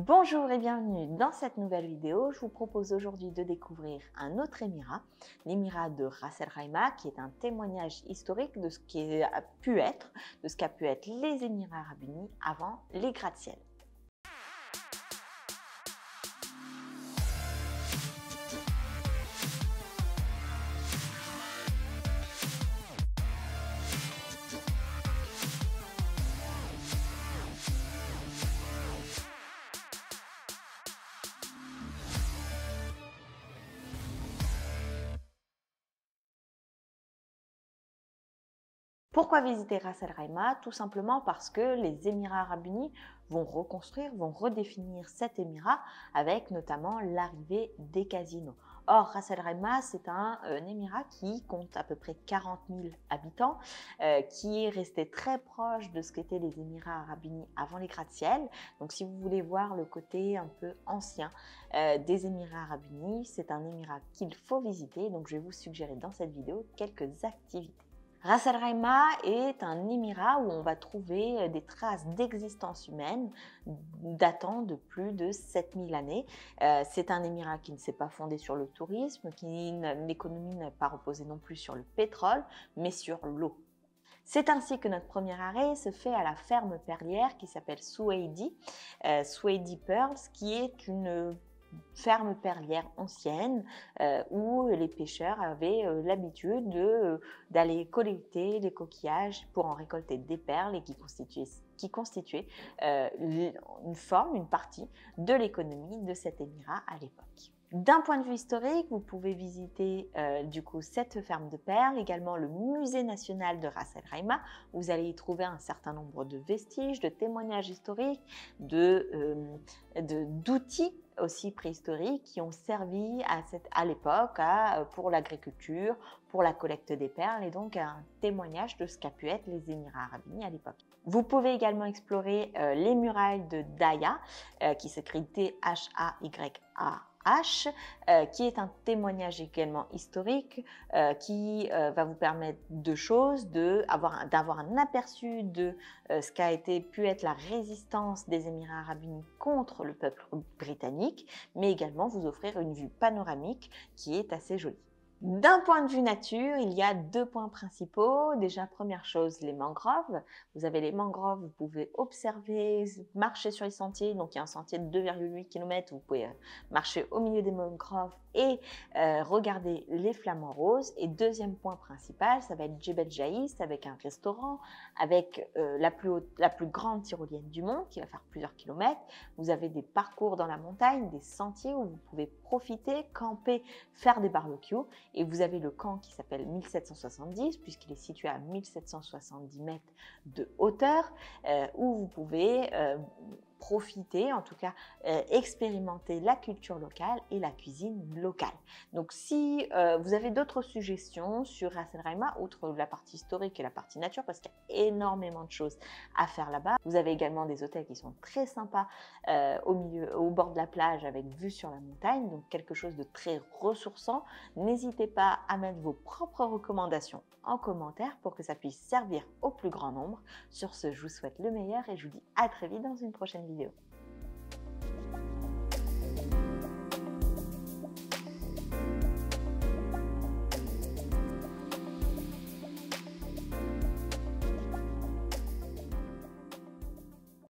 Bonjour et bienvenue dans cette nouvelle vidéo. Je vous propose aujourd'hui de découvrir un autre émirat, l'émirat de Ras El Khaimah, qui est un témoignage historique de ce qu'a pu être, les Émirats Arabes Unis avant les gratte-ciel. Pourquoi visiter Ras El Khaimah? Tout simplement parce que les Émirats Arabes Unis vont reconstruire, vont redéfinir cet émirat avec notamment l'arrivée des casinos. Or, Ras El Khaimah, c'est un émirat qui compte à peu près 40 000 habitants, qui est resté très proche de ce qu'étaient les Émirats Arabes Unis avant les gratte-ciel. Donc, si vous voulez voir le côté un peu ancien des Émirats Arabes Unis, c'est un émirat qu'il faut visiter. Donc, je vais vous suggérer dans cette vidéo quelques activités. Ras El Khaimah est un émirat où on va trouver des traces d'existence humaine datant de plus de 7000 années. C'est un émirat qui ne s'est pas fondé sur le tourisme, l'économie n'est pas reposée non plus sur le pétrole, mais sur l'eau. C'est ainsi que notre premier arrêt se fait à la ferme perlière qui s'appelle Soueidi Pearls, qui est une ferme perlière ancienne où les pêcheurs avaient l'habitude d'aller collecter les coquillages pour en récolter des perles et qui constituaient une partie de l'économie de cet émirat à l'époque. D'un point de vue historique, vous pouvez visiter cette ferme de perles, également le musée national de Ras El Khaimah. Vous allez y trouver un certain nombre de vestiges, de témoignages historiques, d'outils aussi préhistoriques qui ont servi à l'époque pour l'agriculture, pour la collecte des perles et donc un témoignage de ce qu'a pu être les Émirats Arabes Unis à l'époque. Vous pouvez également explorer les murailles de Daya, qui s'écrit D-H-A-Y-A-H, qui est un témoignage également historique qui va vous permettre d'avoir un aperçu de ce qu'a pu être la résistance des Émirats Arabes Unis contre le peuple britannique, mais également vous offrir une vue panoramique qui est assez jolie. D'un point de vue nature, il y a deux points principaux. Déjà, première chose, les mangroves. Vous avez les mangroves, vous pouvez observer, marcher sur les sentiers. Donc, il y a un sentier de 2,8 km. Vous pouvez marcher au milieu des mangroves et regarder les flamants roses. Et deuxième point principal, ça va être Jebel Jaïs avec un restaurant, avec la plus grande tyrolienne du monde qui va faire plusieurs kilomètres. Vous avez des parcours dans la montagne, des sentiers où vous pouvez profiter, camper, faire des barbecues. Et vous avez le camp qui s'appelle 1770, puisqu'il est situé à 1770 mètres de hauteur, où vous pouvez profiter, en tout cas expérimenter la culture locale et la cuisine locale. Donc si vous avez d'autres suggestions sur Ras El Khaimah, outre la partie historique et la partie nature, parce qu'il y a énormément de choses à faire là-bas, vous avez également des hôtels qui sont très sympas au bord de la plage avec vue sur la montagne, donc quelque chose de très ressourçant. N'hésitez pas à mettre vos propres recommandations en commentaire pour que ça puisse servir au plus grand nombre. Sur ce, je vous souhaite le meilleur et je vous dis à très vite dans une prochaine vidéo.